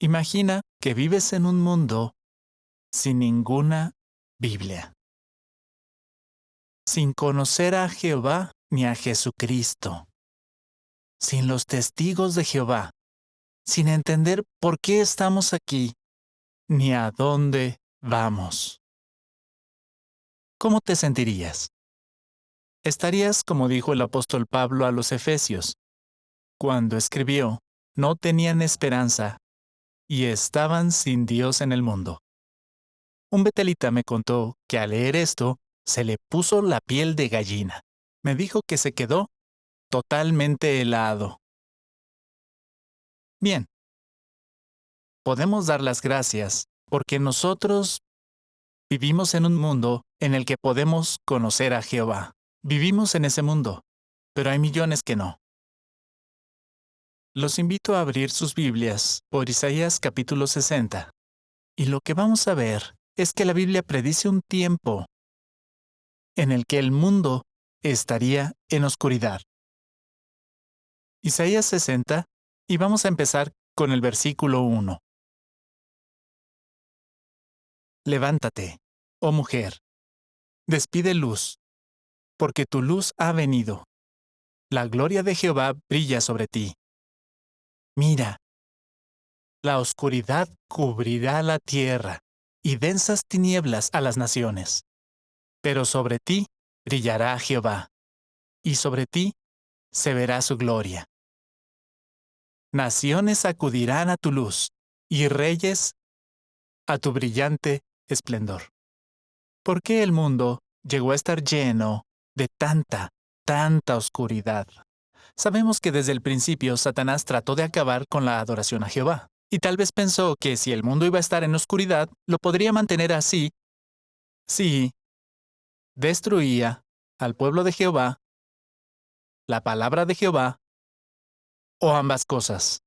Imagina que vives en un mundo sin ninguna Biblia, sin conocer a Jehová ni a Jesucristo, sin los testigos de Jehová, sin entender por qué estamos aquí ni a dónde vamos. ¿Cómo te sentirías? Estarías como dijo el apóstol Pablo a los Efesios, cuando escribió, no tenían esperanza y estaban sin Dios en el mundo. Un betelita me contó que al leer esto, se le puso la piel de gallina. Me dijo que se quedó totalmente helado. Bien, podemos dar las gracias porque nosotros vivimos en un mundo en el que podemos conocer a Jehová. Vivimos en ese mundo, pero hay millones que no. Los invito a abrir sus Biblias por Isaías capítulo 60. Y lo que vamos a ver es que la Biblia predice un tiempo en el que el mundo estaría en oscuridad. Isaías 60, y vamos a empezar con el versículo 1. Levántate, oh mujer, despide luz, porque tu luz ha venido. La gloria de Jehová brilla sobre ti. Mira, la oscuridad cubrirá la tierra, y densas tinieblas a las naciones. Pero sobre ti brillará Jehová, y sobre ti se verá su gloria. Naciones acudirán a tu luz, y reyes a tu brillante esplendor. ¿Por qué el mundo llegó a estar lleno de tanta oscuridad? Sabemos que desde el principio Satanás trató de acabar con la adoración a Jehová, y tal vez pensó que si el mundo iba a estar en oscuridad, lo podría mantener así si destruía al pueblo de Jehová, la palabra de Jehová, o ambas cosas.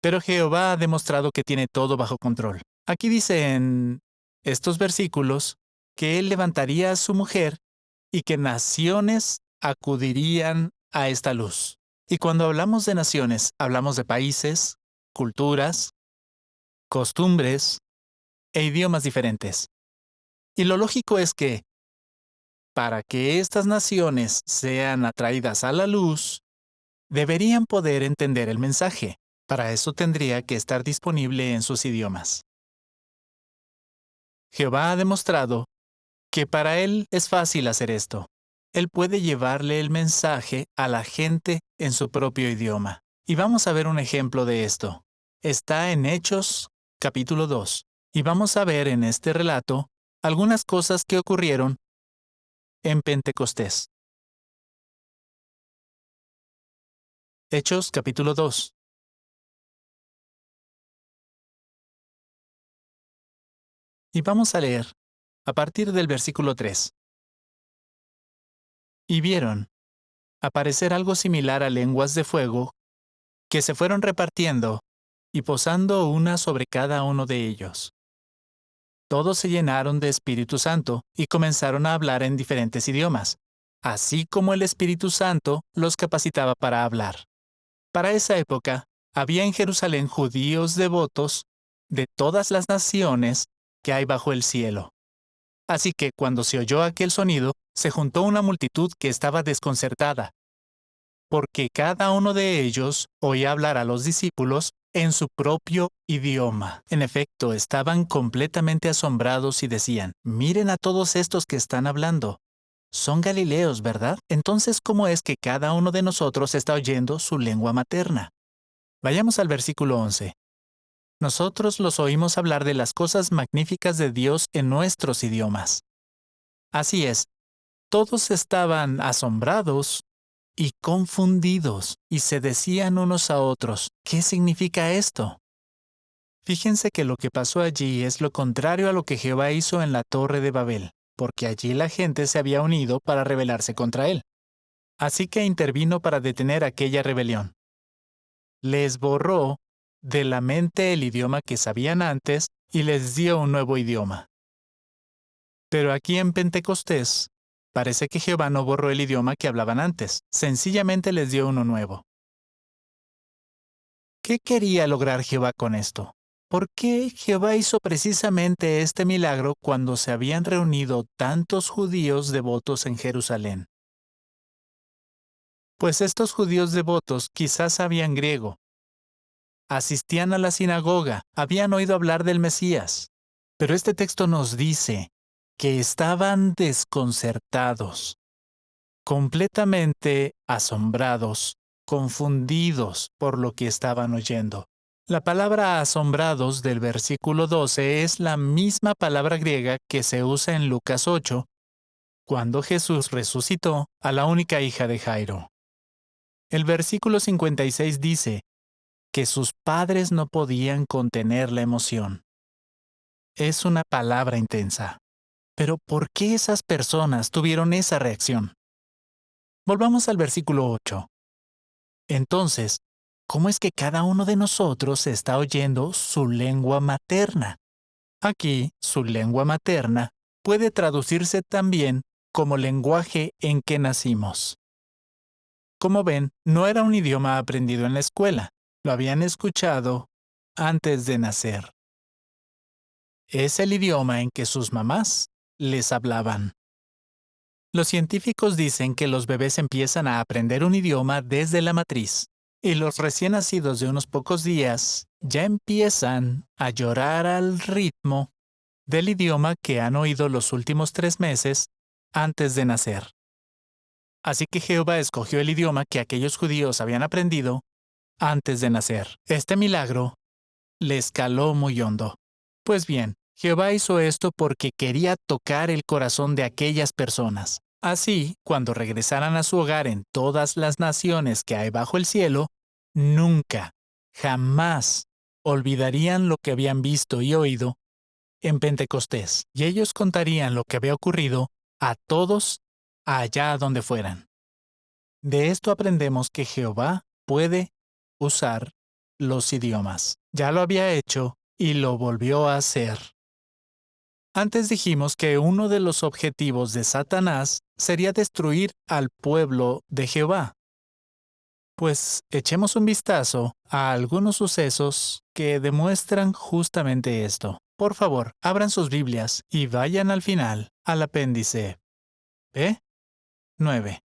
Pero Jehová ha demostrado que tiene todo bajo control. Aquí dice en estos versículos que Él levantaría a su mujer y que naciones acudirían a esta luz. Y cuando hablamos de naciones, hablamos de países, culturas, costumbres e idiomas diferentes. Y lo lógico es que, para que estas naciones sean atraídas a la luz, deberían poder entender el mensaje. Para eso tendría que estar disponible en sus idiomas. Jehová ha demostrado que para Él es fácil hacer esto. Él puede llevarle el mensaje a la gente en su propio idioma. Y vamos a ver un ejemplo de esto. Está en Hechos, capítulo 2. Y vamos a ver en este relato algunas cosas que ocurrieron en Pentecostés. Hechos, capítulo 2. Y vamos a leer a partir del versículo 3. Y vieron aparecer algo similar a lenguas de fuego que se fueron repartiendo y posando una sobre cada uno de ellos. Todos se llenaron de Espíritu Santo y comenzaron a hablar en diferentes idiomas, así como el Espíritu Santo los capacitaba para hablar. Para esa época, había en Jerusalén judíos devotos de todas las naciones que hay bajo el cielo. Así que cuando se oyó aquel sonido, se juntó una multitud que estaba desconcertada, porque cada uno de ellos oía hablar a los discípulos en su propio idioma. En efecto, estaban completamente asombrados y decían, miren a todos estos que están hablando. Son galileos, ¿verdad? Entonces, ¿cómo es que cada uno de nosotros está oyendo su lengua materna? Vayamos al versículo 11. Nosotros los oímos hablar de las cosas magníficas de Dios en nuestros idiomas. Así es, todos estaban asombrados y confundidos, y se decían unos a otros, ¿qué significa esto? Fíjense que lo que pasó allí es lo contrario a lo que Jehová hizo en la Torre de Babel, porque allí la gente se había unido para rebelarse contra él. Así que intervino para detener aquella rebelión. Les borró de la mente el idioma que sabían antes y les dio un nuevo idioma. Pero aquí en Pentecostés, parece que Jehová no borró el idioma que hablaban antes, sencillamente les dio uno nuevo. ¿Qué quería lograr Jehová con esto? ¿Por qué Jehová hizo precisamente este milagro cuando se habían reunido tantos judíos devotos en Jerusalén? Pues estos judíos devotos quizás sabían griego, asistían a la sinagoga, habían oído hablar del Mesías. Pero este texto nos dice que estaban desconcertados, completamente asombrados, confundidos por lo que estaban oyendo. La palabra asombrados del versículo 12 es la misma palabra griega que se usa en Lucas 8, cuando Jesús resucitó a la única hija de Jairo. El versículo 56 dice que sus padres no podían contener la emoción. Es una palabra intensa. Pero ¿por qué esas personas tuvieron esa reacción? Volvamos al versículo 8. Entonces, ¿cómo es que cada uno de nosotros está oyendo su lengua materna? Aquí, su lengua materna puede traducirse también como lenguaje en que nacimos. Como ven, no era un idioma aprendido en la escuela, lo habían escuchado antes de nacer. Es el idioma en que sus mamás les hablaban. Los científicos dicen que los bebés empiezan a aprender un idioma desde la matriz, y los recién nacidos de unos pocos días ya empiezan a llorar al ritmo del idioma que han oído los últimos 3 meses antes de nacer. Así que Jehová escogió el idioma que aquellos judíos habían aprendido antes de nacer. Este milagro les caló muy hondo. Pues bien, Jehová hizo esto porque quería tocar el corazón de aquellas personas. Así, cuando regresaran a su hogar en todas las naciones que hay bajo el cielo, nunca, jamás olvidarían lo que habían visto y oído en Pentecostés, y ellos contarían lo que había ocurrido a todos allá donde fueran. De esto aprendemos que Jehová puede usar los idiomas. Ya lo había hecho y lo volvió a hacer. Antes dijimos que uno de los objetivos de Satanás sería destruir al pueblo de Jehová. Pues echemos un vistazo a algunos sucesos que demuestran justamente esto. Por favor, abran sus Biblias y vayan al final, al apéndice B9.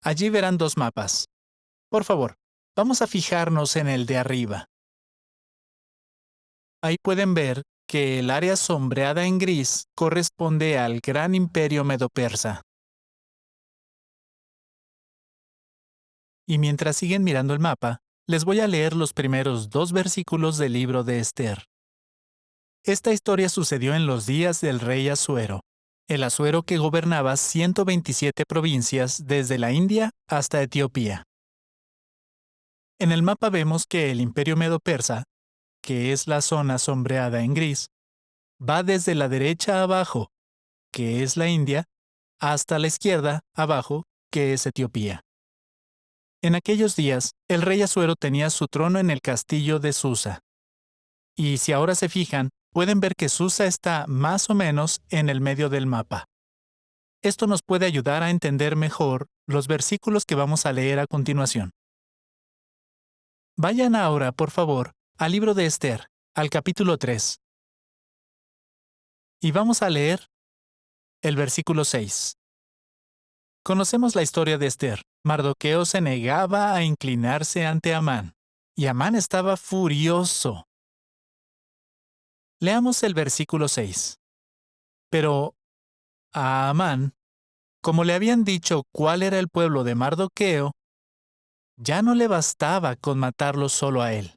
Allí verán 2 mapas. Por favor, vamos a fijarnos en el de arriba. Ahí pueden ver que el área sombreada en gris corresponde al gran imperio medo-persa. Y mientras siguen mirando el mapa, les voy a leer los primeros 2 versículos del libro de Esther. Esta historia sucedió en los días del rey Asuero, el Asuero que gobernaba 127 provincias desde la India hasta Etiopía. En el mapa vemos que el imperio medo-persa, que es la zona sombreada en gris, va desde la derecha abajo, que es la India, hasta la izquierda abajo, que es Etiopía. En aquellos días, el rey Asuero tenía su trono en el castillo de Susa. Y si ahora se fijan, pueden ver que Susa está más o menos en el medio del mapa. Esto nos puede ayudar a entender mejor los versículos que vamos a leer a continuación. Vayan ahora, por favor, al libro de Esther, al capítulo 3. Y vamos a leer el versículo 6. Conocemos la historia de Esther. Mardoqueo se negaba a inclinarse ante Amán, y Amán estaba furioso. Leamos el versículo 6. Pero a Amán, como le habían dicho cuál era el pueblo de Mardoqueo, ya no le bastaba con matarlo solo a él.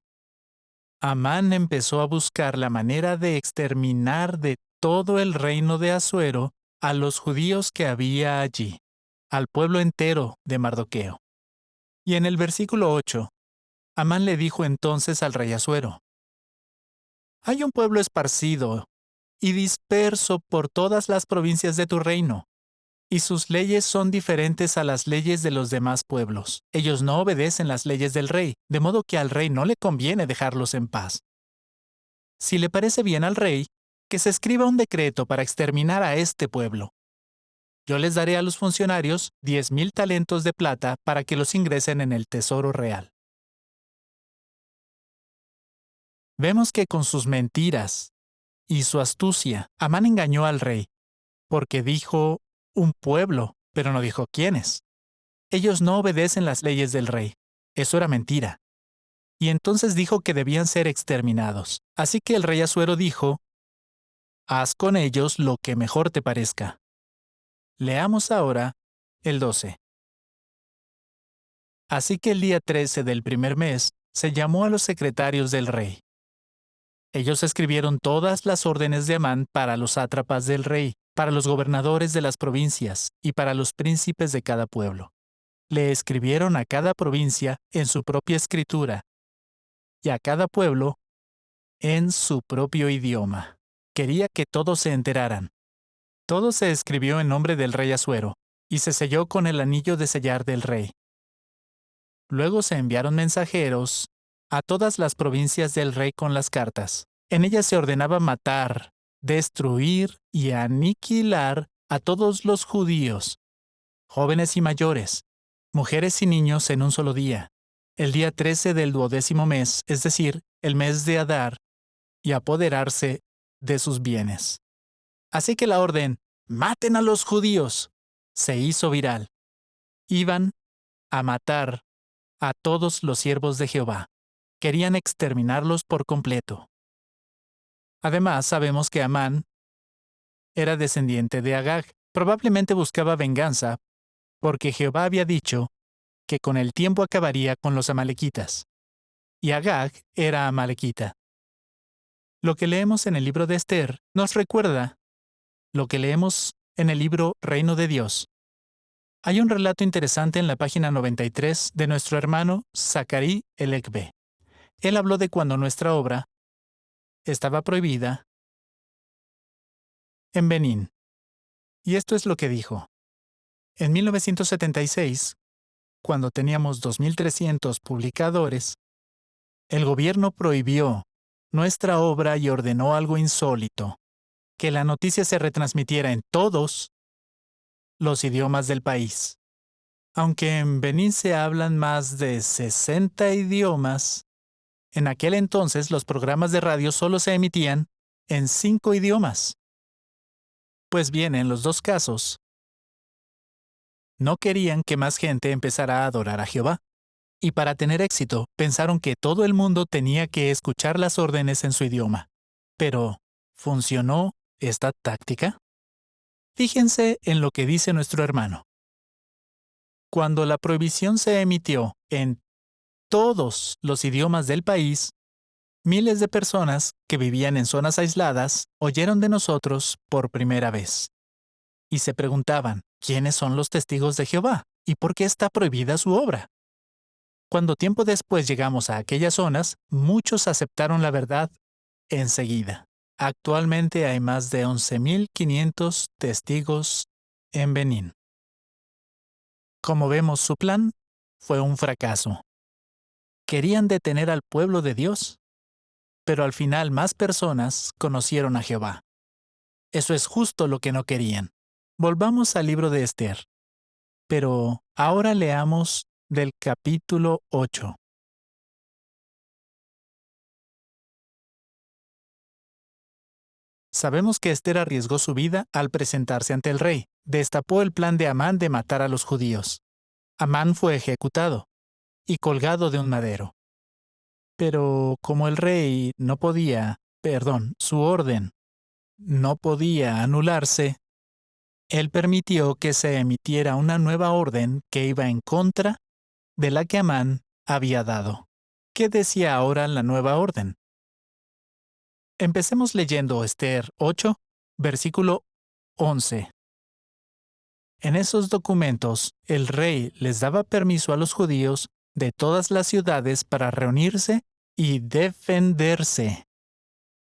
Amán empezó a buscar la manera de exterminar de todo el reino de Asuero a los judíos que había allí, al pueblo entero de Mardoqueo. Y en el versículo 8, Amán le dijo entonces al rey Asuero: «Hay un pueblo esparcido y disperso por todas las provincias de tu reino, y sus leyes son diferentes a las leyes de los demás pueblos. Ellos no obedecen las leyes del rey, de modo que al rey no le conviene dejarlos en paz. Si le parece bien al rey, que se escriba un decreto para exterminar a este pueblo. Yo les daré a los funcionarios 10,000 talentos de plata para que los ingresen en el tesoro real. Vemos que con sus mentiras y su astucia, Amán engañó al rey, porque dijo un pueblo, pero no dijo quiénes. Ellos no obedecen las leyes del rey. Eso era mentira. Y entonces dijo que debían ser exterminados. Así que el rey Asuero dijo, haz con ellos lo que mejor te parezca. Leamos ahora el 12. Así que el día 13 del primer mes se llamó a los secretarios del rey. Ellos escribieron todas las órdenes de Amán para los sátrapas del rey, para los gobernadores de las provincias y para los príncipes de cada pueblo. Le escribieron a cada provincia en su propia escritura y a cada pueblo en su propio idioma. Quería que todos se enteraran. Todo se escribió en nombre del rey Asuero y se selló con el anillo de sellar del rey. Luego se enviaron mensajeros a todas las provincias del rey con las cartas. En ellas se ordenaba matar, destruir y aniquilar a todos los judíos, jóvenes y mayores, mujeres y niños en un solo día, el día 13 del 12º mes, es decir, el mes de Adar, y apoderarse de sus bienes. Así que la orden, maten a los judíos, se hizo viral. Iban a matar a todos los siervos de Jehová. Querían exterminarlos por completo. Además, sabemos que Amán era descendiente de Agag. Probablemente buscaba venganza, porque Jehová había dicho que con el tiempo acabaría con los amalequitas. Y Agag era amalequita. Lo que leemos en el libro de Esther nos recuerda lo que leemos en el libro Reino de Dios. Hay un relato interesante en la página 93 de nuestro hermano Zacarí Elekbe. Él habló de cuando nuestra obra estaba prohibida en Benín. Y esto es lo que dijo. En 1976, cuando teníamos 2,300 publicadores, el gobierno prohibió nuestra obra y ordenó algo insólito, que la noticia se retransmitiera en todos los idiomas del país. Aunque en Benín se hablan más de 60 idiomas, en aquel entonces los programas de radio solo se emitían en 5 idiomas. Pues bien, en los dos casos, no querían que más gente empezara a adorar a Jehová. Y para tener éxito, pensaron que todo el mundo tenía que escuchar las órdenes en su idioma. Pero, ¿funcionó esta táctica? Fíjense en lo que dice nuestro hermano. Cuando la prohibición se emitió en todos los idiomas del país, miles de personas que vivían en zonas aisladas oyeron de nosotros por primera vez. Y se preguntaban, ¿quiénes son los testigos de Jehová? ¿Y por qué está prohibida su obra? Cuando tiempo después llegamos a aquellas zonas, muchos aceptaron la verdad enseguida. Actualmente hay más de 11,500 testigos en Benín. Como vemos, su plan fue un fracaso. Querían detener al pueblo de Dios, pero al final más personas conocieron a Jehová. Eso es justo lo que no querían. Volvamos al libro de Esther. Pero ahora leamos del capítulo 8. Sabemos que Esther arriesgó su vida al presentarse ante el rey. Destapó el plan de Amán de matar a los judíos. Amán fue ejecutado y colgado de un madero. Pero como el rey su orden no podía anularse, él permitió que se emitiera una nueva orden que iba en contra de la que Amán había dado. ¿Qué decía ahora la nueva orden? Empecemos leyendo Esther 8, versículo 11. En esos documentos, el rey les daba permiso a los judíos de todas las ciudades para reunirse y defenderse,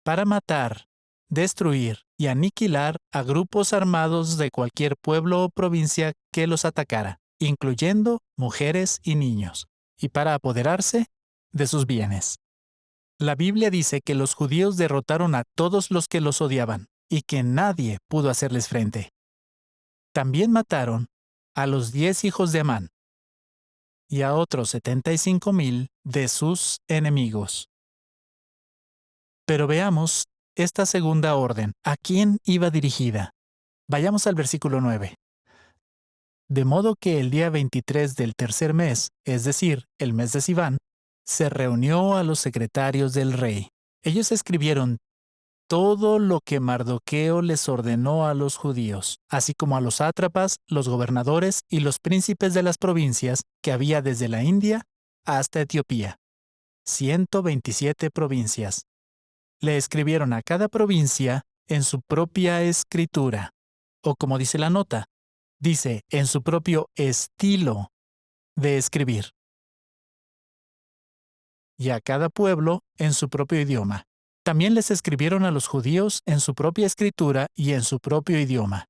para matar, destruir y aniquilar a grupos armados de cualquier pueblo o provincia que los atacara, incluyendo mujeres y niños, y para apoderarse de sus bienes. La Biblia dice que los judíos derrotaron a todos los que los odiaban y que nadie pudo hacerles frente. También mataron a los 10 hijos de Amán y a otros 75,000 de sus enemigos. Pero veamos esta segunda orden. ¿A quién iba dirigida? Vayamos al versículo 9. De modo que el día 23 del tercer mes, es decir, el mes de Siván, se reunió a los secretarios del rey. Ellos escribieron todo lo que Mardoqueo les ordenó a los judíos, así como a los sátrapas, los gobernadores y los príncipes de las provincias que había desde la India hasta Etiopía. 127 provincias. Le escribieron a cada provincia en su propia escritura, o como dice la nota, dice en su propio estilo de escribir. Y a cada pueblo en su propio idioma. También les escribieron a los judíos en su propia escritura y en su propio idioma.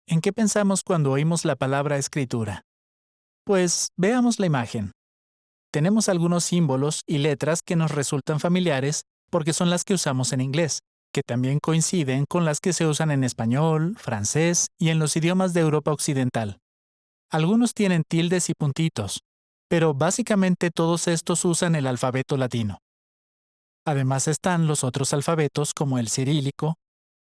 ¿En qué pensamos cuando oímos la palabra escritura? Pues veamos la imagen. Tenemos algunos símbolos y letras que nos resultan familiares porque son las que usamos en inglés, que también coinciden con las que se usan en español, francés y en los idiomas de Europa Occidental. Algunos tienen tildes y puntitos, pero básicamente todos estos usan el alfabeto latino. Además están los otros alfabetos como el cirílico,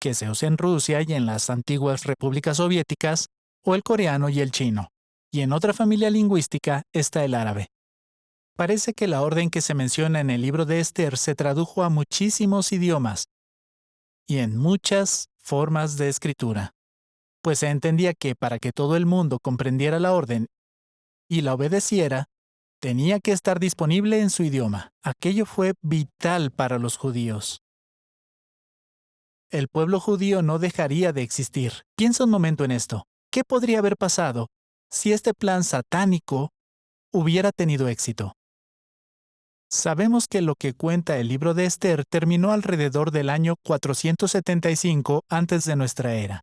que se usa en Rusia y en las antiguas repúblicas soviéticas, o el coreano y el chino. Y en otra familia lingüística está el árabe. Parece que la orden que se menciona en el libro de Esther se tradujo a muchísimos idiomas y en muchas formas de escritura, pues se entendía que para que todo el mundo comprendiera la orden y la obedeciera, tenía que estar disponible en su idioma. Aquello fue vital para los judíos. El pueblo judío no dejaría de existir. Piensa un momento en esto. ¿Qué podría haber pasado si este plan satánico hubiera tenido éxito? Sabemos que lo que cuenta el libro de Esther terminó alrededor del año 475 antes de nuestra era.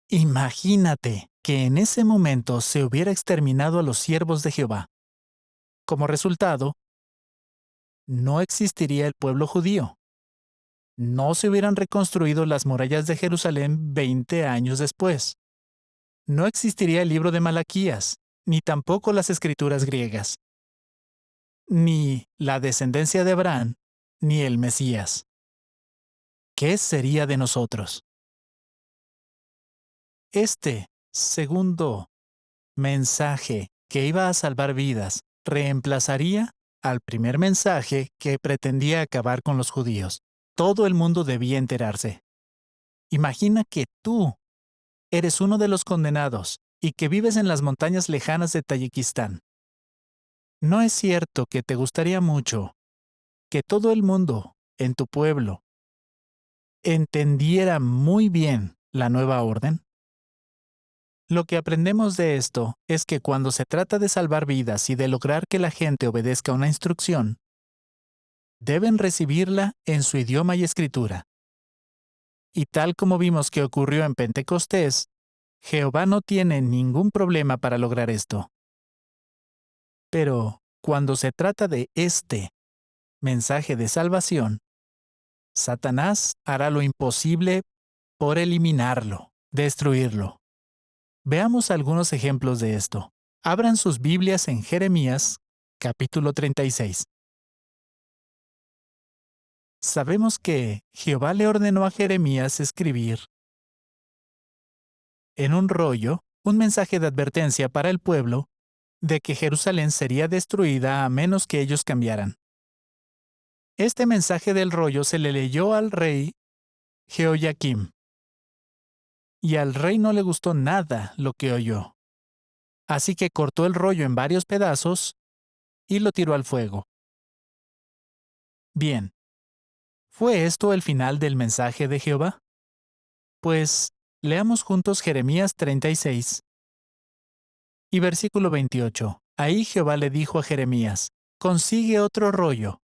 Imagínate que en ese momento se hubiera exterminado a los siervos de Jehová. Como resultado, no existiría el pueblo judío. No se hubieran reconstruido las murallas de Jerusalén 20 años después. No existiría el libro de Malaquías, ni tampoco las escrituras griegas, ni la descendencia de Abraham, ni el Mesías. ¿Qué sería de nosotros? Este segundo mensaje que iba a salvar vidas reemplazaría al primer mensaje que pretendía acabar con los judíos. Todo el mundo debía enterarse. Imagina que tú eres uno de los condenados y que vives en las montañas lejanas de Tayikistán. ¿No es cierto que te gustaría mucho que todo el mundo en tu pueblo entendiera muy bien la nueva orden? Lo que aprendemos de esto es que cuando se trata de salvar vidas y de lograr que la gente obedezca una instrucción, deben recibirla en su idioma y escritura. Y tal como vimos que ocurrió en Pentecostés, Jehová no tiene ningún problema para lograr esto. Pero cuando se trata de este mensaje de salvación, Satanás hará lo imposible por eliminarlo, destruirlo. Veamos algunos ejemplos de esto. Abran sus Biblias en Jeremías, capítulo 36. Sabemos que Jehová le ordenó a Jeremías escribir en un rollo un mensaje de advertencia para el pueblo de que Jerusalén sería destruida a menos que ellos cambiaran. Este mensaje del rollo se le leyó al rey Jehoiakim, y al rey no le gustó nada lo que oyó. Así que cortó el rollo en varios pedazos y lo tiró al fuego. Bien, ¿fue esto el final del mensaje de Jehová? Pues leamos juntos Jeremías 36 y versículo 28. Ahí Jehová le dijo a Jeremías: consigue otro rollo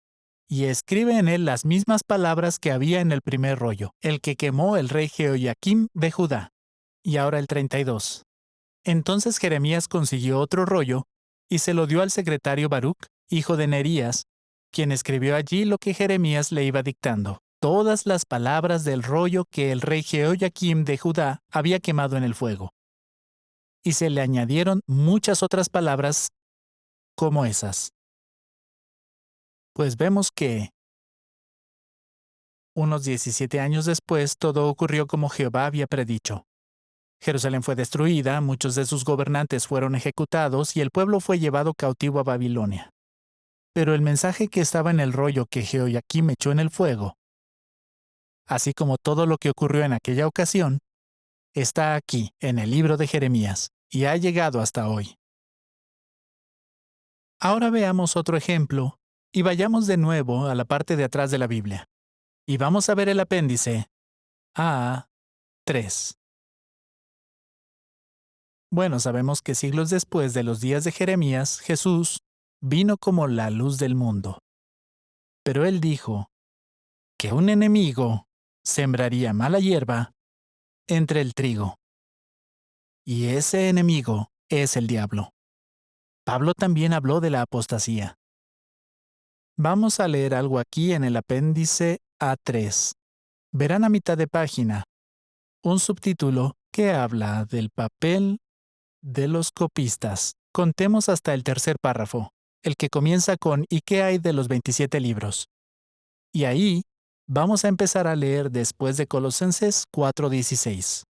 y escribe en él las mismas palabras que había en el primer rollo, el que quemó el rey Jehoiakim de Judá. Y ahora el 32. Entonces Jeremías consiguió otro rollo y se lo dio al secretario Baruc, hijo de Nerías, quien escribió allí lo que Jeremías le iba dictando, todas las palabras del rollo que el rey Jehoiakim de Judá había quemado en el fuego. y se le añadieron muchas otras palabras como esas. Pues vemos que unos 17 años después todo ocurrió como Jehová había predicho. Jerusalén fue destruida, muchos de sus gobernantes fueron ejecutados y el pueblo fue llevado cautivo a Babilonia. Pero el mensaje que estaba en el rollo que Jehoiaquim echó en el fuego, así como todo lo que ocurrió en aquella ocasión, está aquí en el libro de Jeremías y ha llegado hasta hoy. Ahora veamos otro ejemplo y vayamos de nuevo a la parte de atrás de la Biblia. Y vamos a ver el apéndice A3. Bueno, sabemos que siglos después de los días de Jeremías, Jesús vino como la luz del mundo. Pero él dijo que un enemigo sembraría mala hierba entre el trigo. Y ese enemigo es el diablo. Pablo también habló de la apostasía. Vamos a leer algo aquí en el apéndice A3. Verán a mitad de página un subtítulo que habla del papel de los copistas. Contemos hasta el tercer párrafo, el que comienza con ¿y qué hay de los 27 libros? Y ahí vamos a empezar a leer después de Colosenses 4:16.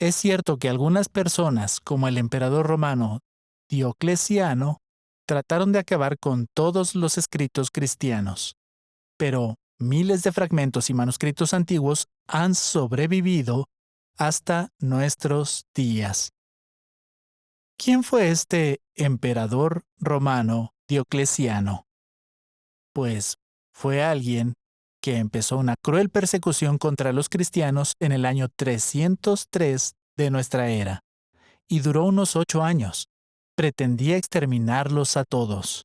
Es cierto que algunas personas, como el emperador romano Diocleciano, trataron de acabar con todos los escritos cristianos, pero miles de fragmentos y manuscritos antiguos han sobrevivido hasta nuestros días. ¿Quién fue este emperador romano Diocleciano? Pues fue alguien que empezó una cruel persecución contra los cristianos en el año 303 de nuestra era, y duró unos 8 años. Pretendía exterminarlos a todos.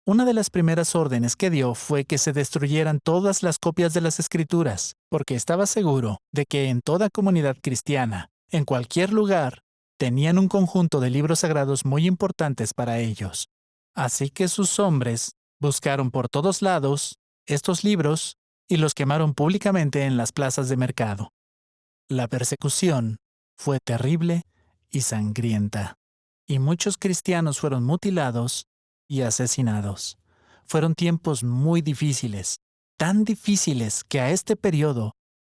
Una de las primeras órdenes que dio fue que se destruyeran todas las copias de las Escrituras, porque estaba seguro de que en toda comunidad cristiana, en cualquier lugar, tenían un conjunto de libros sagrados muy importantes para ellos. Así que sus hombres buscaron por todos lados estos libros y los quemaron públicamente en las plazas de mercado. La persecución fue terrible y sangrienta, y muchos cristianos fueron mutilados y asesinados. Fueron tiempos muy difíciles, tan difíciles que a este periodo,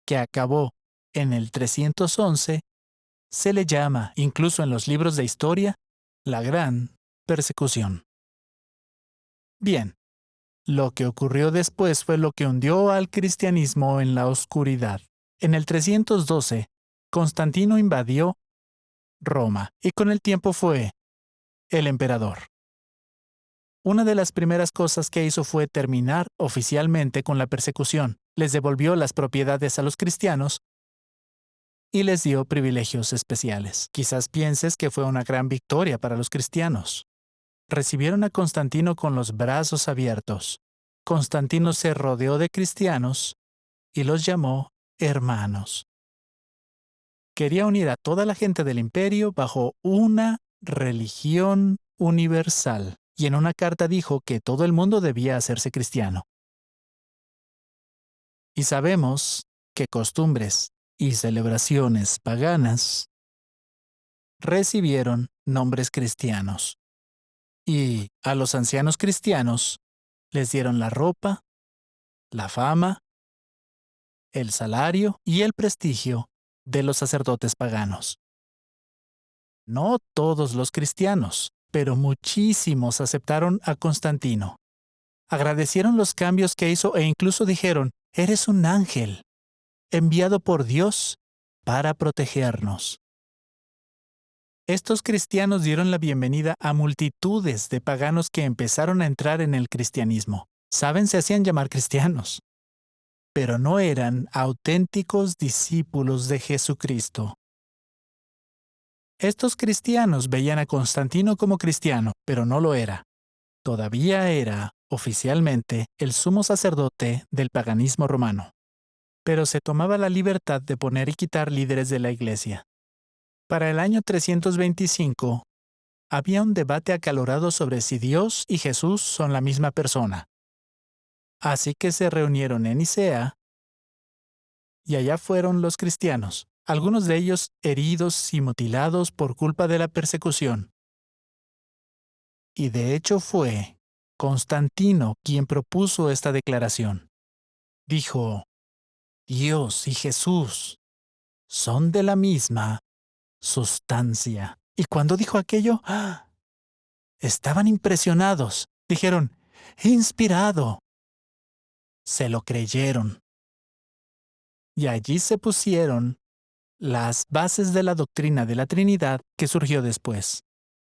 que acabó en el 311, se le llama, incluso en los libros de historia, la Gran Persecución. Bien, lo que ocurrió después fue lo que hundió al cristianismo en la oscuridad. En el 312, Constantino invadió Roma y con el tiempo fue el emperador. Una de las primeras cosas que hizo fue terminar oficialmente con la persecución. Les devolvió las propiedades a los cristianos y les dio privilegios especiales. Quizás pienses que fue una gran victoria para los cristianos. Recibieron a Constantino con los brazos abiertos. Constantino se rodeó de cristianos y los llamó hermanos. Quería unir a toda la gente del imperio bajo una religión universal, y en una carta dijo que todo el mundo debía hacerse cristiano. Y sabemos que costumbres y celebraciones paganas recibieron nombres cristianos. Y a los ancianos cristianos les dieron la ropa, la fama, el salario y el prestigio de los sacerdotes paganos. No todos los cristianos, pero muchísimos aceptaron a Constantino. Agradecieron los cambios que hizo e incluso dijeron, «Eres un ángel, enviado por Dios para protegernos». Estos cristianos dieron la bienvenida a multitudes de paganos que empezaron a entrar en el cristianismo. Saben, se hacían llamar cristianos, pero no eran auténticos discípulos de Jesucristo. Estos cristianos veían a Constantino como cristiano, pero no lo era. Todavía era, oficialmente, el sumo sacerdote del paganismo romano. Pero se tomaba la libertad de poner y quitar líderes de la iglesia. Para el año 325, había un debate acalorado sobre si Dios y Jesús son la misma persona. Así que se reunieron en Nicea, y allá fueron los cristianos, algunos de ellos heridos y mutilados por culpa de la persecución. Y de hecho fue Constantino quien propuso esta declaración. Dijo, Dios y Jesús son de la misma sustancia. Y cuando dijo aquello, ¡ah!, estaban impresionados. Dijeron, inspirado. Se lo creyeron. Y allí se pusieron las bases de la doctrina de la Trinidad que surgió después.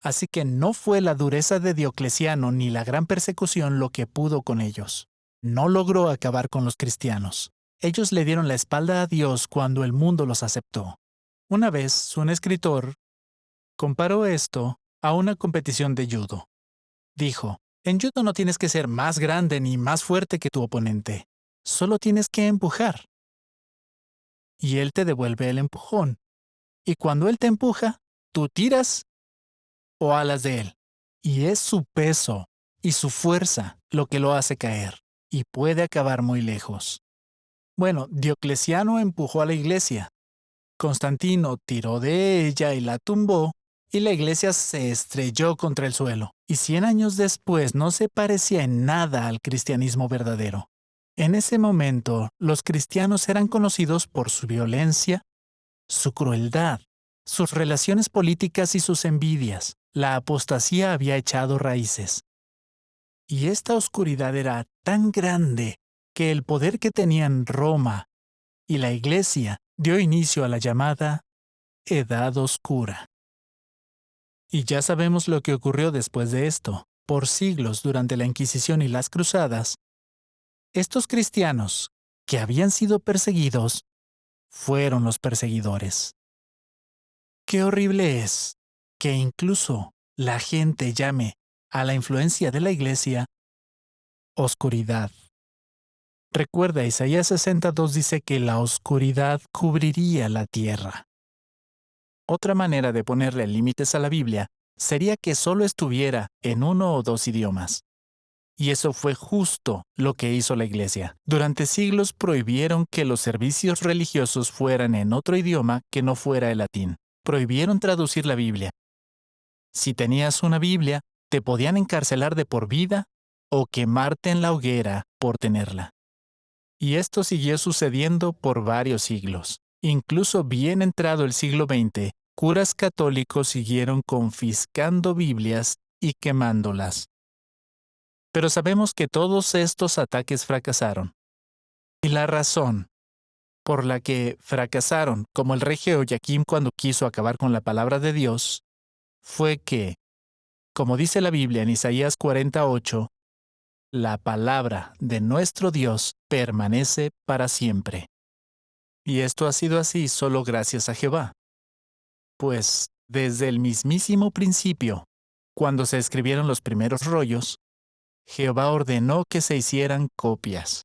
Así que no fue la dureza de Diocleciano ni la gran persecución lo que pudo con ellos. No logró acabar con los cristianos. Ellos le dieron la espalda a Dios cuando el mundo los aceptó. Una vez, un escritor comparó esto a una competición de judo. Dijo, en judo no tienes que ser más grande ni más fuerte que tu oponente. Solo tienes que empujar. Y él te devuelve el empujón. Y cuando él te empuja, tú tiras o alas de él. Y es su peso y su fuerza lo que lo hace caer. Y puede acabar muy lejos. Bueno, Diocleciano empujó a la iglesia. Constantino tiró de ella y la tumbó, y la iglesia se estrelló contra el suelo. Y 100 años después no se parecía en nada al cristianismo verdadero. En ese momento, los cristianos eran conocidos por su violencia, su crueldad, sus relaciones políticas y sus envidias. La apostasía había echado raíces. Y esta oscuridad era tan grande que el poder que tenían Roma y la Iglesia dio inicio a la llamada Edad Oscura. Y ya sabemos lo que ocurrió después de esto. Por siglos durante la Inquisición y las Cruzadas, estos cristianos, que habían sido perseguidos, fueron los perseguidores. Qué horrible es que incluso la gente llame a la influencia de la Iglesia oscuridad. Recuerda, Isaías 62 dice que la oscuridad cubriría la tierra. Otra manera de ponerle límites a la Biblia sería que solo estuviera en uno o dos idiomas. Y eso fue justo lo que hizo la Iglesia. Durante siglos prohibieron que los servicios religiosos fueran en otro idioma que no fuera el latín. Prohibieron traducir la Biblia. Si tenías una Biblia, te podían encarcelar de por vida o quemarte en la hoguera por tenerla. Y esto siguió sucediendo por varios siglos. Incluso bien entrado el siglo XX, curas católicos siguieron confiscando Biblias y quemándolas. Pero sabemos que todos estos ataques fracasaron. Y la razón por la que fracasaron, como el rey Jehoiakim cuando quiso acabar con la palabra de Dios, fue que, como dice la Biblia en Isaías 48, la palabra de nuestro Dios permanece para siempre. Y esto ha sido así solo gracias a Jehová. Pues, desde el mismísimo principio, cuando se escribieron los primeros rollos, Jehová ordenó que se hicieran copias.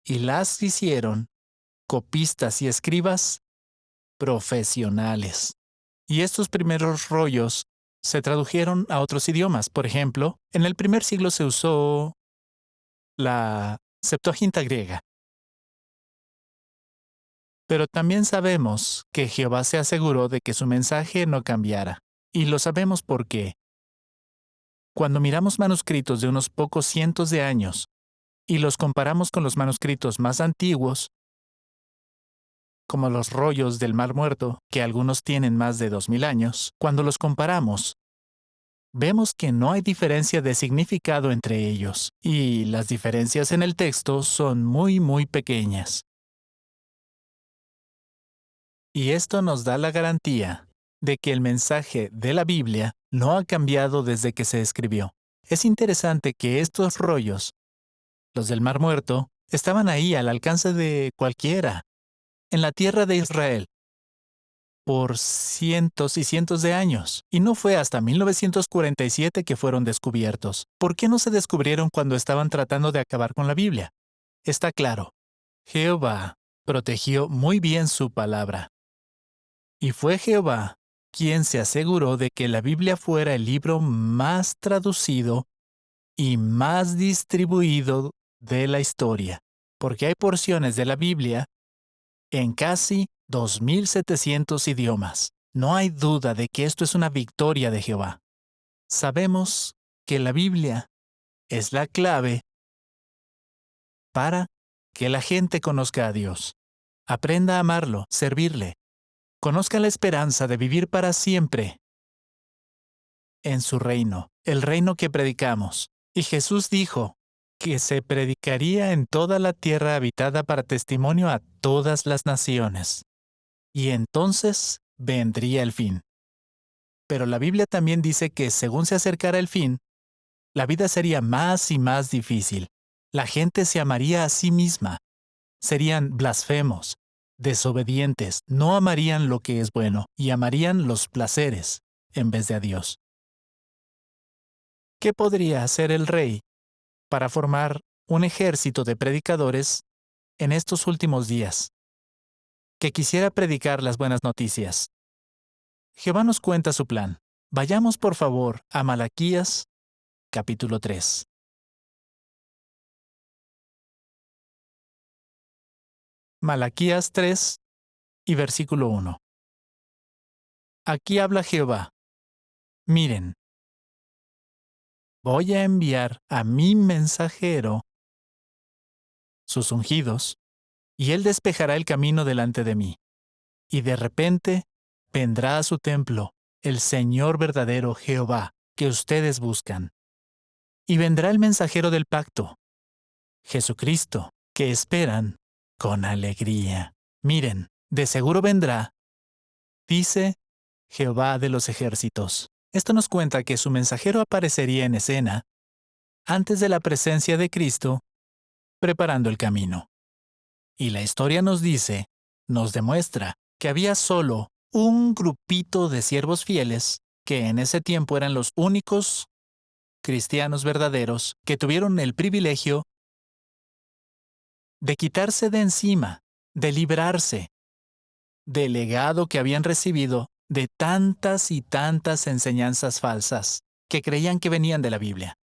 Y las hicieron copistas y escribas profesionales. Y estos primeros rollos se tradujeron a otros idiomas. Por ejemplo, en el primer siglo se usó la Septuaginta griega. Pero también sabemos que Jehová se aseguró de que su mensaje no cambiara. Y lo sabemos porque, cuando miramos manuscritos de unos pocos cientos de años y los comparamos con los manuscritos más antiguos, como los rollos del Mar Muerto, que algunos tienen más de 2000 años, cuando los comparamos, vemos que no hay diferencia de significado entre ellos, y las diferencias en el texto son muy pequeñas. Y esto nos da la garantía de que el mensaje de la Biblia no ha cambiado desde que se escribió. Es interesante que estos rollos, los del Mar Muerto, estaban ahí al alcance de cualquiera, en la tierra de Israel, por cientos y cientos de años, y no fue hasta 1947 que fueron descubiertos. ¿Por qué no se descubrieron cuando estaban tratando de acabar con la Biblia? Está claro, Jehová protegió muy bien su palabra. Y fue Jehová quien se aseguró de que la Biblia fuera el libro más traducido y más distribuido de la historia, porque hay porciones de la Biblia en casi 2,700 idiomas. No hay duda de que esto es una victoria de Jehová. Sabemos que la Biblia es la clave para que la gente conozca a Dios, aprenda a amarlo, servirle, conozca la esperanza de vivir para siempre en su reino, el reino que predicamos. Y Jesús dijo que se predicaría en toda la tierra habitada para testimonio a todas las naciones. Y entonces vendría el fin. Pero la Biblia también dice que según se acercara el fin, la vida sería más y más difícil. La gente se amaría a sí misma. Serían blasfemos, desobedientes, no amarían lo que es bueno y amarían los placeres en vez de a Dios. ¿Qué podría hacer el rey para formar un ejército de predicadores en estos últimos días que quisiera predicar las buenas noticias? Jehová nos cuenta su plan. Vayamos por favor a Malaquías, capítulo 3. Malaquías 3 y versículo 1. Aquí habla Jehová. Miren, voy a enviar a mi mensajero, sus ungidos, y él despejará el camino delante de mí. Y de repente vendrá a su templo el Señor verdadero Jehová, que ustedes buscan. Y vendrá el mensajero del pacto, Jesucristo, que esperan con alegría. Miren, de seguro vendrá, dice Jehová de los ejércitos. Esto nos cuenta que su mensajero aparecería en escena antes de la presencia de Cristo, preparando el camino. Y la historia nos dice, nos demuestra, que había solo un grupito de siervos fieles, que en ese tiempo eran los únicos cristianos verdaderos que tuvieron el privilegio de quitarse de encima, de librarse del legado que habían recibido de tantas y tantas enseñanzas falsas que creían que venían de la Biblia.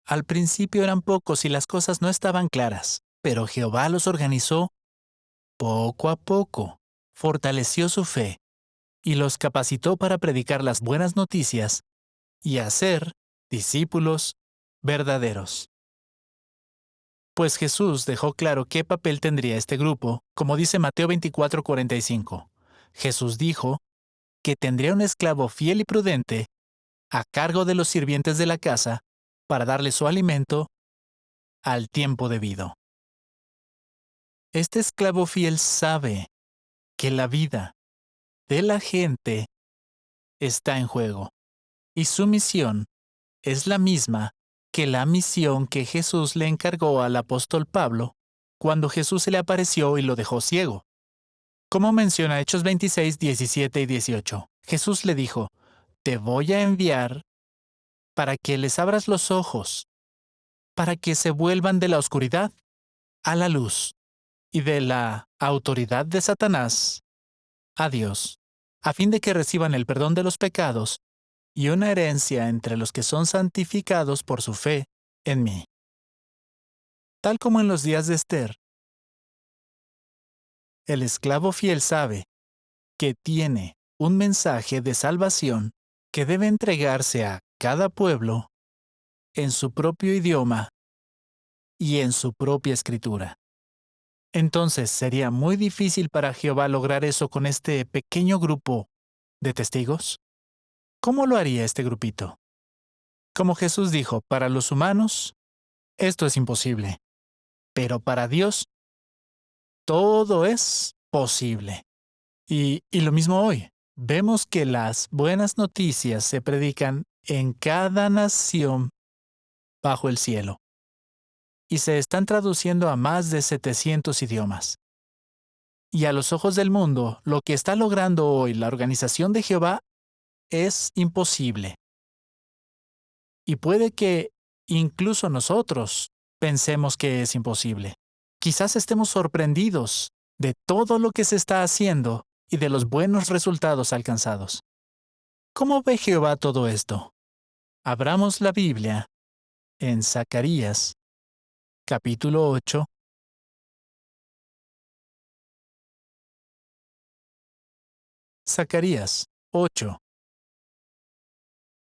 Al principio eran pocos y las cosas no estaban claras, pero Jehová los organizó poco a poco, fortaleció su fe y los capacitó para predicar las buenas noticias y hacer discípulos verdaderos. Pues Jesús dejó claro qué papel tendría este grupo, como dice Mateo 24:45. Jesús dijo que tendría un esclavo fiel y prudente a cargo de los sirvientes de la casa para darle su alimento al tiempo debido. Este esclavo fiel sabe que la vida de la gente está en juego y su misión es la misma que la misión que Jesús le encargó al apóstol Pablo cuando Jesús se le apareció y lo dejó ciego. Como menciona Hechos 26, 17 y 18, Jesús le dijo, te voy a enviar para que les abras los ojos, para que se vuelvan de la oscuridad a la luz y de la autoridad de Satanás a Dios, a fin de que reciban el perdón de los pecados y una herencia entre los que son santificados por su fe en mí. Tal como en los días de Esther, el esclavo fiel sabe que tiene un mensaje de salvación que debe entregarse a cada pueblo en su propio idioma y en su propia escritura. Entonces sería muy difícil para Jehová lograr eso con este pequeño grupo de testigos. ¿Cómo lo haría este grupito? Como Jesús dijo, para los humanos, esto es imposible, pero para Dios, todo es posible. Y lo mismo hoy. Vemos que las buenas noticias se predican en cada nación bajo el cielo y se están traduciendo a más de 700 idiomas. Y a los ojos del mundo, lo que está logrando hoy la organización de Jehová es imposible. Y puede que incluso nosotros pensemos que es imposible. Quizás estemos sorprendidos de todo lo que se está haciendo y de los buenos resultados alcanzados. ¿Cómo ve Jehová todo esto? Abramos la Biblia en Zacarías, capítulo 8, Zacarías 8.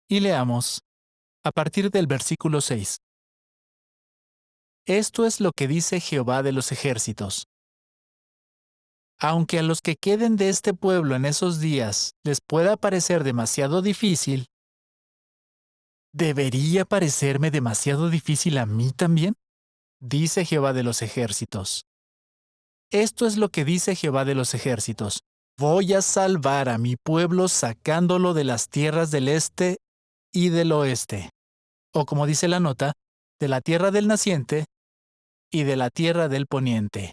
Y leamos a partir del versículo 6. Esto es lo que dice Jehová de los ejércitos. Aunque a los que queden de este pueblo en esos días les pueda parecer demasiado difícil, ¿debería parecerme demasiado difícil a mí también? Dice Jehová de los ejércitos. Esto es lo que dice Jehová de los ejércitos. Voy a salvar a mi pueblo sacándolo de las tierras del este y del oeste. O como dice la nota, de la tierra del naciente y de la tierra del poniente.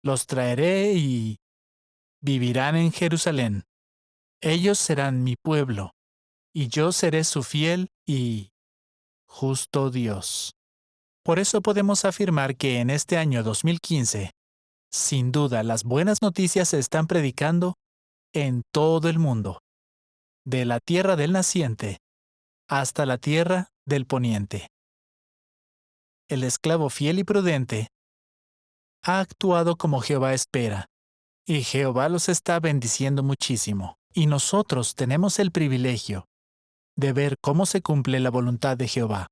Los traeré y vivirán en Jerusalén. Ellos serán mi pueblo, y yo seré su fiel y justo Dios. Por eso podemos afirmar que en este año 2015, sin duda, las buenas noticias se están predicando en todo el mundo, de la tierra del naciente hasta la tierra del poniente. El esclavo fiel y prudente ha actuado como Jehová espera, y Jehová los está bendiciendo muchísimo, y nosotros tenemos el privilegio de ver cómo se cumple la voluntad de Jehová.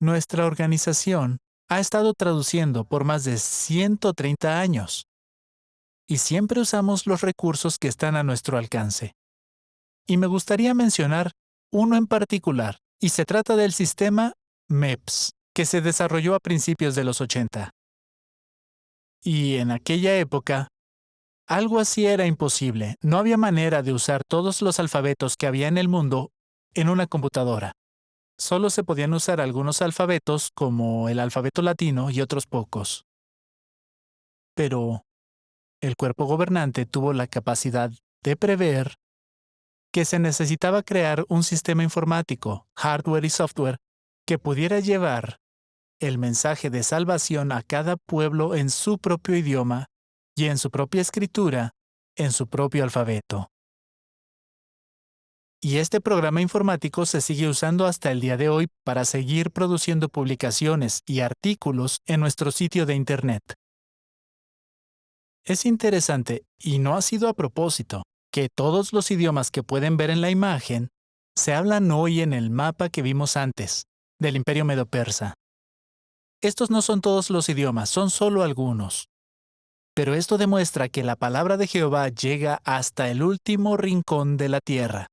Nuestra organización ha estado traduciendo por más de 130 años, y siempre usamos los recursos que están a nuestro alcance. Y me gustaría mencionar uno en particular, y se trata del sistema MEPS, que se desarrolló a principios de los 80. Y en aquella época, algo así era imposible. No había manera de usar todos los alfabetos que había en el mundo en una computadora. Solo se podían usar algunos alfabetos, como el alfabeto latino y otros pocos. Pero el cuerpo gobernante tuvo la capacidad de prever que se necesitaba crear un sistema informático, hardware y software, que pudiera llevar el mensaje de salvación a cada pueblo en su propio idioma y en su propia escritura, en su propio alfabeto. Y este programa informático se sigue usando hasta el día de hoy para seguir produciendo publicaciones y artículos en nuestro sitio de Internet. Es interesante, y no ha sido a propósito, que todos los idiomas que pueden ver en la imagen se hablan hoy en el mapa que vimos antes, del Imperio Medo-Persa. Estos no son todos los idiomas, son solo algunos. Pero esto demuestra que la palabra de Jehová llega hasta el último rincón de la tierra.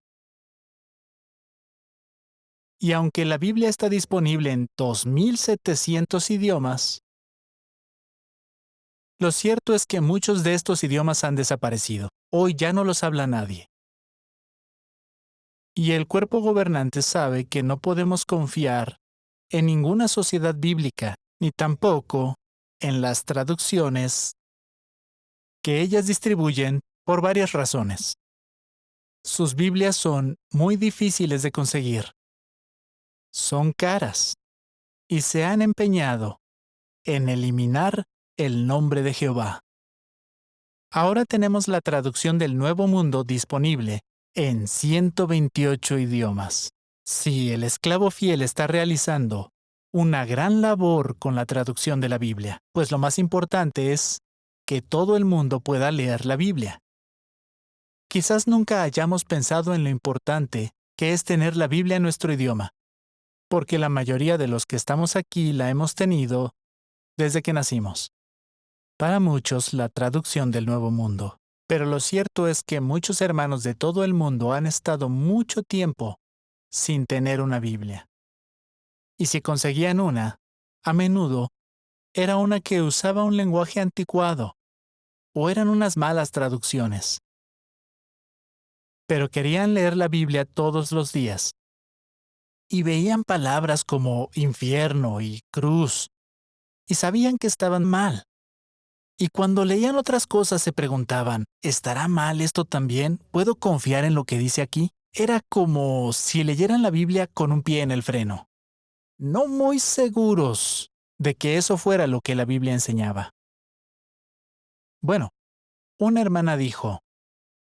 Y aunque la Biblia está disponible en 2.700 idiomas, lo cierto es que muchos de estos idiomas han desaparecido. Hoy ya no los habla nadie. Y el cuerpo gobernante sabe que no podemos confiar en ninguna sociedad bíblica, ni tampoco en las traducciones que ellas distribuyen por varias razones. Sus Biblias son muy difíciles de conseguir. Son caras y se han empeñado en eliminar el nombre de Jehová. Ahora tenemos la traducción del Nuevo Mundo disponible en 128 idiomas. Sí, el esclavo fiel está realizando una gran labor con la traducción de la Biblia, pues lo más importante es que todo el mundo pueda leer la Biblia. Quizás nunca hayamos pensado en lo importante que es tener la Biblia en nuestro idioma, porque la mayoría de los que estamos aquí la hemos tenido desde que nacimos. Para muchos, la traducción del Nuevo Mundo. Pero lo cierto es que muchos hermanos de todo el mundo han estado mucho tiempo sin tener una Biblia. Y si conseguían una, a menudo era una que usaba un lenguaje anticuado, o eran unas malas traducciones. Pero querían leer la Biblia todos los días. Y veían palabras como infierno y cruz, y sabían que estaban mal. Y cuando leían otras cosas se preguntaban, ¿estará mal esto también? ¿Puedo confiar en lo que dice aquí? Era como si leyeran la Biblia con un pie en el freno. No muy seguros de que eso fuera lo que la Biblia enseñaba. Bueno, una hermana dijo,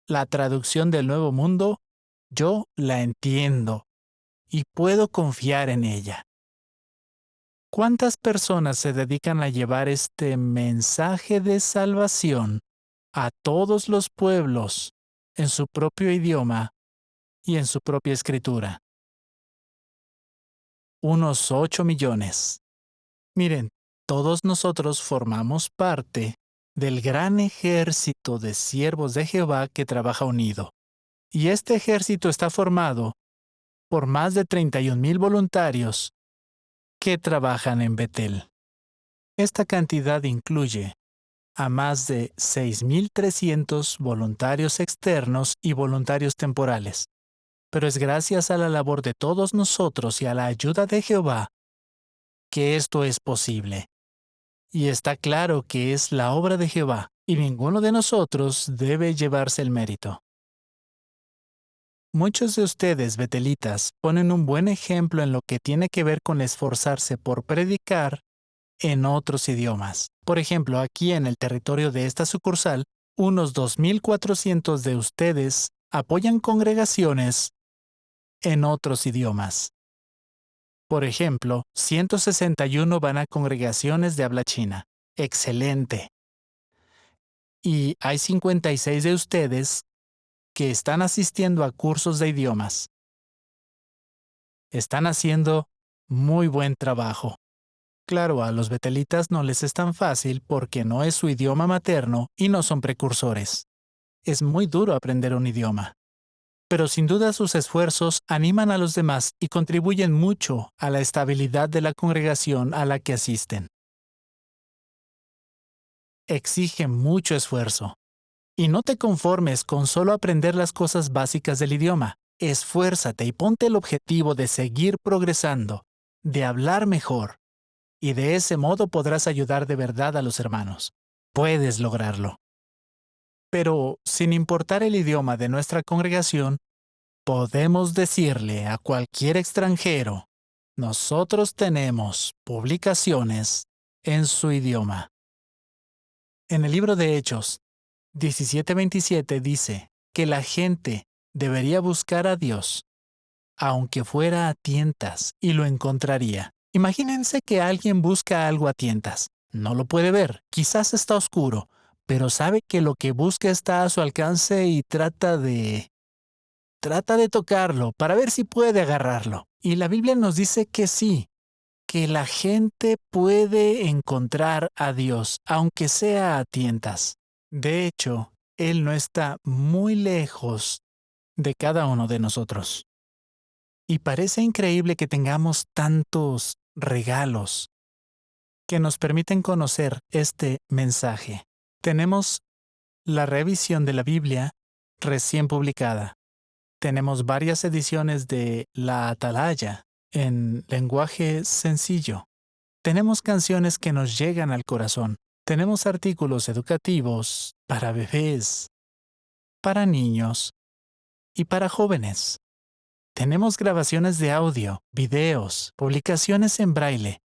la traducción del Nuevo Mundo, yo la entiendo y puedo confiar en ella. ¿Cuántas personas se dedican a llevar este mensaje de salvación a todos los pueblos en su propio idioma y en su propia escritura. Unos 8 millones. Miren, todos nosotros formamos parte del gran ejército de siervos de Jehová que trabaja unido. Y este ejército está formado por más de 31,000 voluntarios que trabajan en Betel. Esta cantidad incluye a más de 6,300 voluntarios externos y voluntarios temporales. Pero es gracias a la labor de todos nosotros y a la ayuda de Jehová que esto es posible. Y está claro que es la obra de Jehová, y ninguno de nosotros debe llevarse el mérito. Muchos de ustedes, betelitas, ponen un buen ejemplo en lo que tiene que ver con esforzarse por predicar en otros idiomas. Por ejemplo, aquí en el territorio de esta sucursal, unos 2,400 de ustedes apoyan congregaciones en otros idiomas. Por ejemplo, 161 van a congregaciones de habla china. ¡Excelente! Y hay 56 de ustedes que están asistiendo a cursos de idiomas. Están haciendo muy buen trabajo. Claro, a los betelitas no les es tan fácil porque no es su idioma materno y no son precursores. Es muy duro aprender un idioma. Pero sin duda sus esfuerzos animan a los demás y contribuyen mucho a la estabilidad de la congregación a la que asisten. Exige mucho esfuerzo. Y no te conformes con solo aprender las cosas básicas del idioma. Esfuérzate y ponte el objetivo de seguir progresando, de hablar mejor, y de ese modo podrás ayudar de verdad a los hermanos. Puedes lograrlo. Pero, sin importar el idioma de nuestra congregación, podemos decirle a cualquier extranjero, nosotros tenemos publicaciones en su idioma. En el libro de Hechos 17:27 dice que la gente debería buscar a Dios, aunque fuera a tientas, y lo encontraría. Imagínense que alguien busca algo a tientas. No lo puede ver, quizás está oscuro, pero sabe que lo que busca está a su alcance y trata de tocarlo para ver si puede agarrarlo. Y la Biblia nos dice que sí, que la gente puede encontrar a Dios, aunque sea a tientas. De hecho, Él no está muy lejos de cada uno de nosotros. Y parece increíble que tengamos tantos regalos que nos permiten conocer este mensaje. Tenemos la revisión de la Biblia recién publicada. Tenemos varias ediciones de La Atalaya en lenguaje sencillo. Tenemos canciones que nos llegan al corazón. Tenemos artículos educativos para bebés, para niños y para jóvenes. Tenemos grabaciones de audio, videos, publicaciones en braille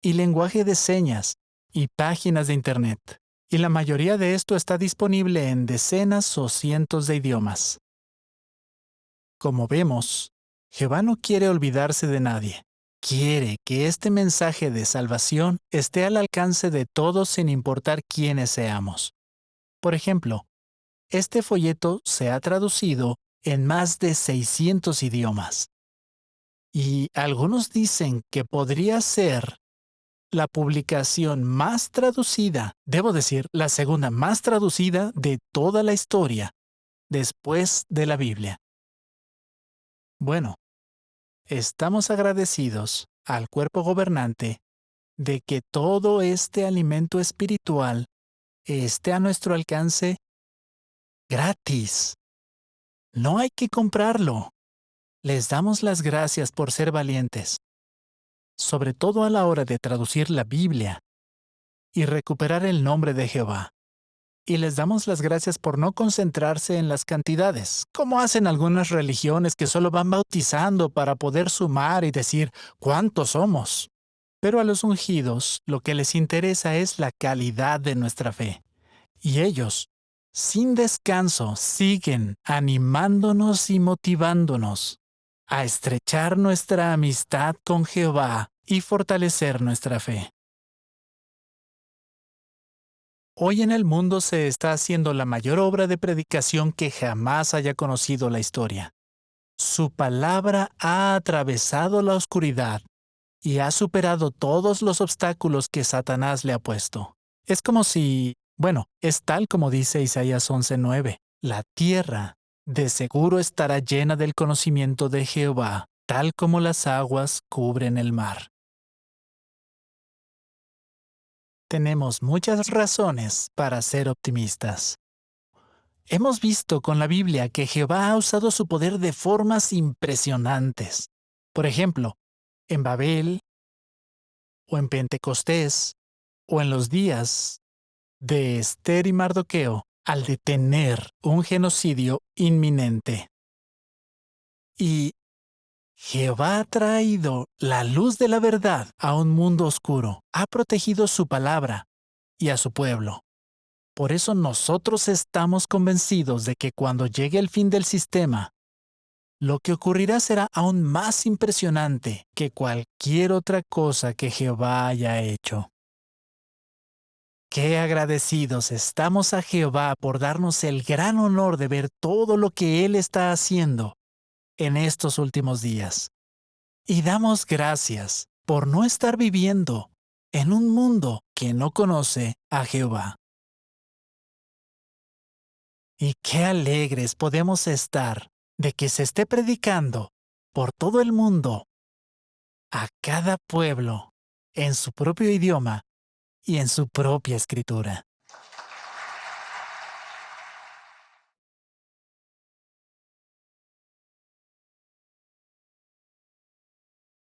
y lenguaje de señas y páginas de Internet. Y la mayoría de esto está disponible en decenas o cientos de idiomas. Como vemos, Jehová no quiere olvidarse de nadie. Quiere que este mensaje de salvación esté al alcance de todos sin importar quiénes seamos. Por ejemplo, este folleto se ha traducido en más de 600 idiomas. Y algunos dicen que podría ser la publicación más traducida, debo decir, la segunda más traducida de toda la historia, después de la Biblia. Bueno, estamos agradecidos al cuerpo gobernante de que todo este alimento espiritual esté a nuestro alcance gratis. No hay que comprarlo. Les damos las gracias por ser valientes, sobre todo a la hora de traducir la Biblia y recuperar el nombre de Jehová. Y les damos las gracias por no concentrarse en las cantidades, como hacen algunas religiones que solo van bautizando para poder sumar y decir cuántos somos. Pero a los ungidos lo que les interesa es la calidad de nuestra fe. Y ellos, sin descanso, siguen animándonos y motivándonos a estrechar nuestra amistad con Jehová y fortalecer nuestra fe. Hoy en el mundo se está haciendo la mayor obra de predicación que jamás haya conocido la historia. Su palabra ha atravesado la oscuridad y ha superado todos los obstáculos que Satanás le ha puesto. Es como si, bueno, es tal como dice Isaías 11:9, la tierra de seguro estará llena del conocimiento de Jehová, tal como las aguas cubren el mar. Tenemos muchas razones para ser optimistas. Hemos visto con la Biblia que Jehová ha usado su poder de formas impresionantes. Por ejemplo, en Babel, o en Pentecostés, o en los días de Esther y Mardoqueo, al detener un genocidio inminente. Y Jehová ha traído la luz de la verdad a un mundo oscuro, ha protegido su palabra y a su pueblo. Por eso nosotros estamos convencidos de que cuando llegue el fin del sistema, lo que ocurrirá será aún más impresionante que cualquier otra cosa que Jehová haya hecho. Qué agradecidos estamos a Jehová por darnos el gran honor de ver todo lo que Él está haciendo en estos últimos días. Y damos gracias por no estar viviendo en un mundo que no conoce a Jehová. Y qué alegres podemos estar de que se esté predicando por todo el mundo, a cada pueblo, en su propio idioma y en su propia escritura.